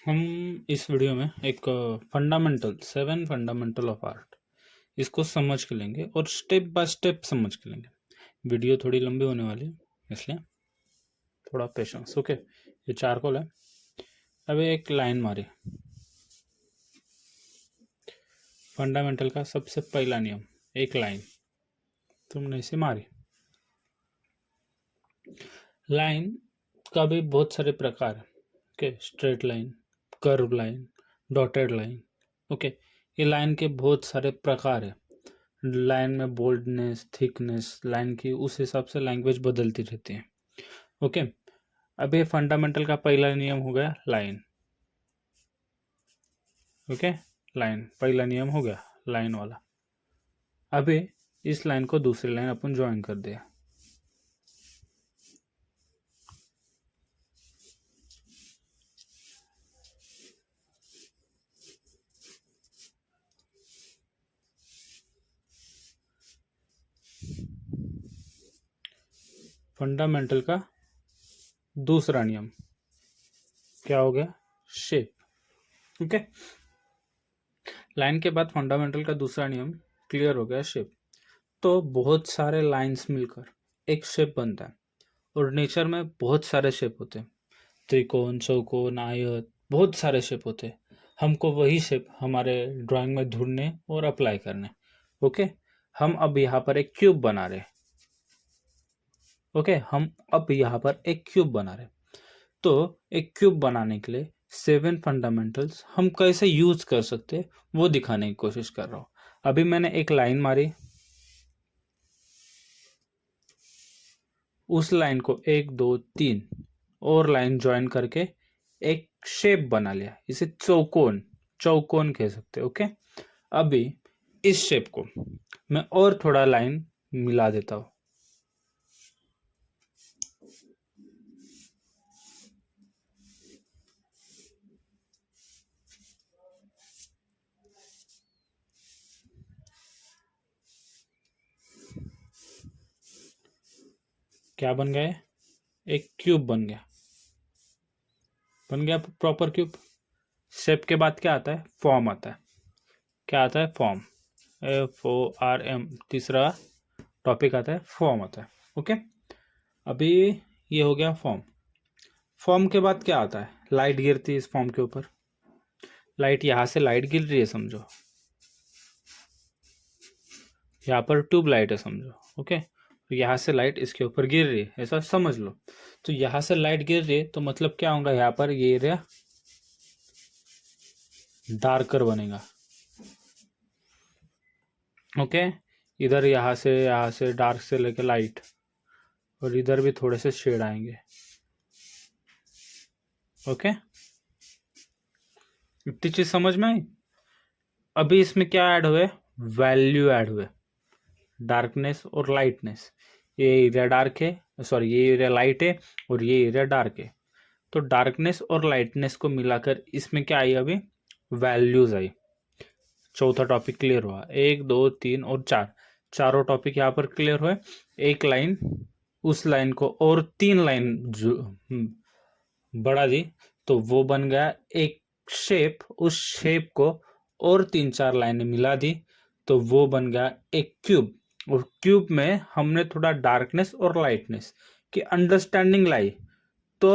हम इस वीडियो में एक फंडामेंटल 7 फंडामेंटल ऑफ आर्ट इसको समझ के लेंगे और स्टेप बाय स्टेप समझ के लेंगे। वीडियो थोड़ी लंबी होने वाली है, इसलिए थोड़ा पेशेंस। ओके, ये चारकोल है। अब एक लाइन मारी। फंडामेंटल का सबसे पहला नियम, एक लाइन तुमने इसे मारी। लाइन का भी बहुत सारे प्रकार है। Okay, straight line, curve line, dotted line. Okay, ये लाइन के बहुत सारे प्रकार है। लाइन में बोल्डनेस, थिकनेस, लाइन की उस हिसाब से लैंग्वेज बदलती रहती है। ओके, अब ये फंडामेंटल का पहला नियम हो गया लाइन। ओके, लाइन पहला नियम हो गया लाइन वाला। अभी इस लाइन को दूसरी लाइन अपन ज्वाइन कर दिया। फंडामेंटल का दूसरा नियम क्या हो गया? शेप। ओके, लाइन के बाद फंडामेंटल का दूसरा नियम क्लियर हो गया, शेप। तो बहुत सारे लाइंस मिलकर एक शेप बनता है और नेचर में बहुत सारे शेप होते हैं, त्रिकोण, चौकोन, आयत, बहुत सारे शेप होते हैं। हमको वही शेप हमारे ड्राइंग में ढूंढने और अप्लाई करने। ओके, हम अब यहाँ पर एक क्यूब बना रहे। ओके, हम अब यहाँ पर एक क्यूब बना रहे। तो एक क्यूब बनाने के लिए 7 फंडामेंटल्स हम कैसे यूज कर सकते हैं वो दिखाने की कोशिश कर रहा हूँ। अभी मैंने एक लाइन मारी, उस लाइन को 1 2 3 और लाइन ज्वाइन करके एक शेप बना लिया। इसे चौकोन चौकोन कह सकते हैं। ओके, अभी इस शेप को मैं और थोड़ा लाइन मिला देता हूँ। क्या बन गया? एक क्यूब बन गया। Proper cube. शेप के बाद क्या आता है? फॉर्म आता है। क्या आता है? फॉर्म। FORM, तीसरा टॉपिक आता है, फॉर्म आता है। ओके, अभी ये हो गया फॉर्म। फॉर्म के बाद क्या आता है? लाइट गिरती है इस फॉर्म के ऊपर। लाइट यहाँ से लाइट गिर रही है समझो, यहाँ पर ट्यूब लाइट है समझो। ओके, यहाँ से लाइट इसके ऊपर गिर रही है, ऐसा समझ लो। तो यहाँ से लाइट गिर रही है तो मतलब क्या होगा? यहाँ पर ये एरिया डार्कर बनेगा। ओके, इधर यहाँ से डार्क से लेके लाइट, और इधर भी थोड़े से शेड आएंगे। ओके, इतनी चीज समझ में आई। अभी इसमें क्या ऐड हुए? वैल्यू ऐड हुए, डार्कनेस और लाइटनेस। ये एरिया डार्क है, सॉरी ये एरिया लाइट है और ये एरिया डार्क है। तो डार्कनेस और लाइटनेस को मिलाकर इसमें क्या आई? अभी वैल्यूज आई। चौथा टॉपिक क्लियर हुआ। 1 2 3 और 4, चारों टॉपिक यहाँ पर क्लियर हुए। एक लाइन, उस लाइन को और 3 लाइन बढ़ा दी तो वो बन गया एक शेप। उस शेप को और 3 4 लाइनें मिला दी तो वो बन गया एक क्यूब। और क्यूब में हमने थोड़ा डार्कनेस और लाइटनेस की अंडरस्टैंडिंग लाई तो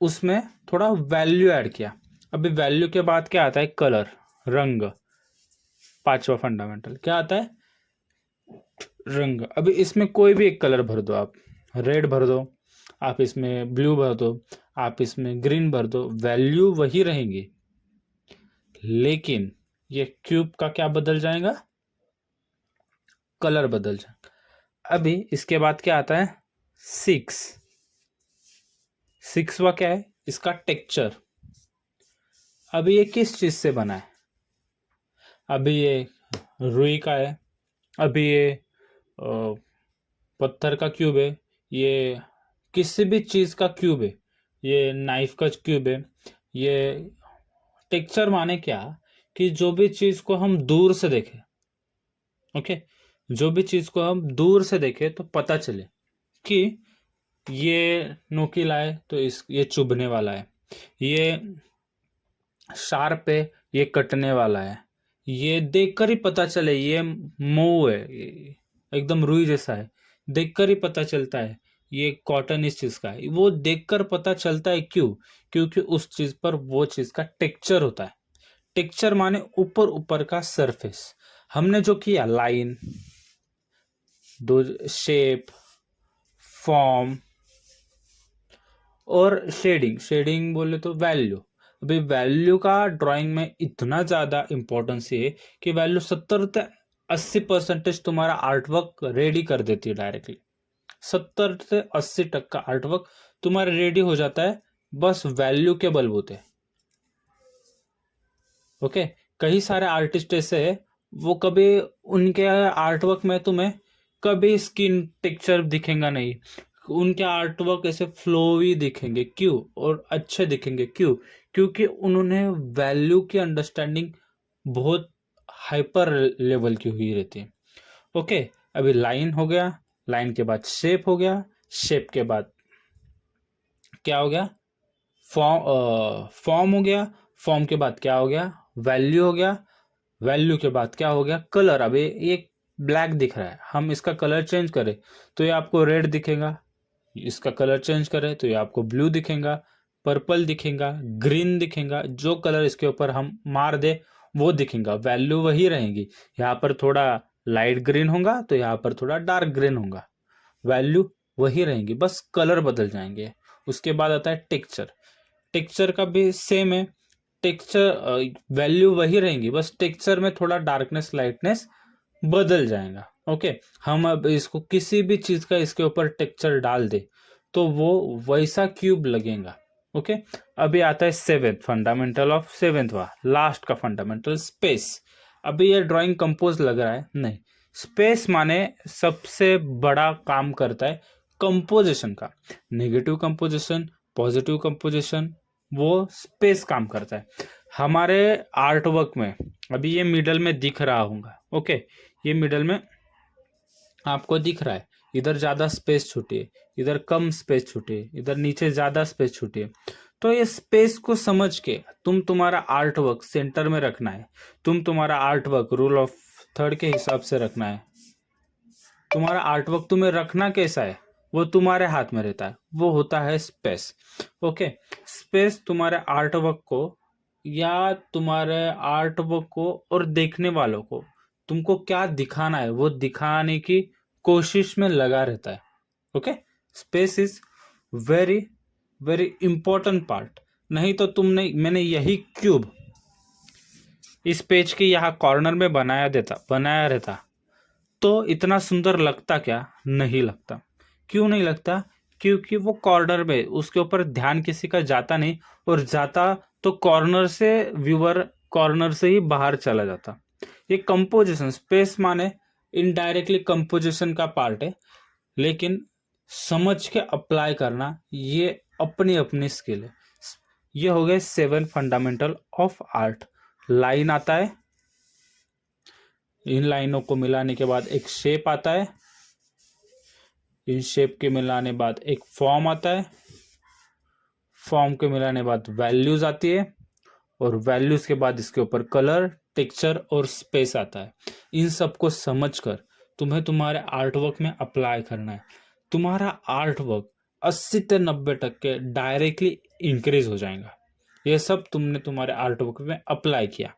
उसमें थोड़ा वैल्यू ऐड किया। अभी वैल्यू के बाद क्या आता है? कलर, रंग। पांचवा फंडामेंटल क्या आता है? रंग। अभी इसमें कोई भी एक कलर भर दो, आप रेड भर दो, आप इसमें ब्लू भर दो, आप इसमें ग्रीन भर दो, वैल्यू वही रहेंगी, लेकिन ये क्यूब का क्या बदल जाएगा? कलर बदल जाएगा। अभी इसके बाद क्या आता है? 6वा क्या है? इसका टेक्सचर। अभी ये किस चीज से बना है? अभी ये रुई का है, अभी ये पत्थर का क्यूब है, ये किसी भी चीज का क्यूब है, ये नाइफ का क्यूब है। ये टेक्सचर माने क्या? कि जो भी चीज को हम दूर से देखें, ओके, जो भी चीज को हम दूर से देखें तो पता चले कि ये नोकीला है तो इस ये चुभने वाला है, ये शार्प है, ये कटने वाला है, ये देखकर ही पता चले ये मूव है, ये एकदम रुई जैसा है, देखकर ही पता चलता है ये कॉटन इस चीज का है, वो देखकर पता चलता है। क्यों? क्योंकि उस चीज पर वो चीज का टेक्सचर होता है। टेक्सचर माने ऊपर ऊपर का सरफेस। हमने जो किया लाइन, दो शेप, फॉर्म और शेडिंग। शेडिंग बोले तो वैल्यू। अभी वैल्यू का ड्राइंग में इतना ज़्यादा इम्पोर्टेंस है कि वैल्यू 70 से 80% तुम्हारा आर्टवर्क रेडी कर देती है डायरेक्टली। 70 से 80% का आर्टवर्क तुम्हारा रेडी हो जाता है बस वैल्यू के बलबूते। ओके, कई सारे आर्टिस्ट ऐसे है, वो कभी उनके आर्टवर्क में तुम्हें कभी स्किन टेक्सचर दिखेगा नहीं, उनके आर्टवर्क ऐसे फ्लोवी दिखेंगे। क्यों? और अच्छे दिखेंगे। क्यों? क्योंकि उन्होंने वैल्यू की अंडरस्टैंडिंग बहुत हाइपर लेवल की हुई रहती है। ओके, अभी लाइन हो गया, लाइन के बाद शेप हो गया, शेप के बाद क्या हो गया? फॉर्म हो गया, फॉर्म के बाद क्या हो गया? वैल्यू हो गया, वैल्यू के बाद क्या हो गया? कलर। अभी ये ब्लैक दिख रहा है, हम इसका कलर चेंज करें तो ये आपको रेड दिखेगा, इसका कलर चेंज करें तो ये आपको ब्लू दिखेगा, पर्पल दिखेगा, ग्रीन दिखेगा, जो कलर इसके ऊपर हम मार दे वो दिखेगा। वैल्यू वही रहेगी, यहाँ पर थोड़ा लाइट ग्रीन होगा तो यहाँ पर थोड़ा डार्क ग्रीन होगा, वैल्यू वही रहेंगी, बस कलर बदल जाएंगे। उसके बाद आता है टेक्सचर। टेक्सचर का भी सेम है, टेक्सचर वैल्यू वही रहेंगी, बस टेक्सचर में थोड़ा डार्कनेस लाइटनेस बदल जाएगा। ओके, हम अब इसको किसी भी चीज का इसके ऊपर टेक्सचर डाल दे तो वो वैसा क्यूब लगेगा। ओके, अभी आता है सेवेंथ फंडामेंटल ऑफ सेवेंथवा, लास्ट का फंडामेंटल, स्पेस। अभी ये ड्राइंग कंपोज लग रहा है, नहीं, स्पेस माने सबसे बड़ा काम करता है कंपोजिशन का। नेगेटिव कंपोजिशन, पॉजिटिव कंपोजिशन, वो स्पेस काम करता है हमारे आर्ट वर्क में। अभी ये मिडल में दिख रहा होगा। ओके, ये मिडल में आपको दिख रहा है, इधर ज़्यादा स्पेस छूटी है, इधर कम स्पेस छूटी है, इधर नीचे ज़्यादा स्पेस छूटी है। तो ये स्पेस को समझ के तुम्हारा आर्ट वर्क सेंटर में रखना है, तुम्हारा art work rule of third के हिसाब से रखना है। तुम्हारा आर्ट वर्क तुम्हें रखना कैसा है वो तुम्हारे हाथ में रहता है, वो होता है स्पेस। ओके, स्पेस तुम्हारे आर्ट वर्क को या तुम्हारे आर्ट वर्क को और देखने वालों को तुमको क्या दिखाना है वो दिखाने की कोशिश में लगा रहता है। Okay, space is very very important part. नहीं तो मैंने यही क्यूब इस पेज के यहाँ कॉर्नर में बनाया रहता तो इतना सुंदर लगता क्या? नहीं लगता। क्यों नहीं लगता? क्योंकि वो कॉर्नर में उसके ऊपर ध्यान किसी का जाता नहीं, और जाता तो कॉर्नर से व्यूअर कॉर्नर से ही बाहर चला जाता। ये कंपोजिशन, स्पेस माने इनडायरेक्टली कंपोजिशन का पार्ट है, लेकिन समझ के अप्लाई करना ये अपनी अपनी स्किल है। ये हो गए 7 फंडामेंटल ऑफ आर्ट। लाइन आता है, इन लाइनों को मिलाने के बाद एक शेप आता है, इन शेप के मिलाने बाद एक फॉर्म आता है, फॉर्म के मिलाने बाद वैल्यूज आती है, और वैल्यूज के बाद इसके ऊपर कलर, टेक्सचर और स्पेस आता है। इन सबको समझकर तुम्हें तुम्हारे आर्टवर्क में अप्लाई करना है। तुम्हारा आर्टवर्क 80 से 90% डायरेक्टली इंक्रीज हो जाएगा। यह सब तुमने तुम्हारे आर्टवर्क में अप्लाई किया।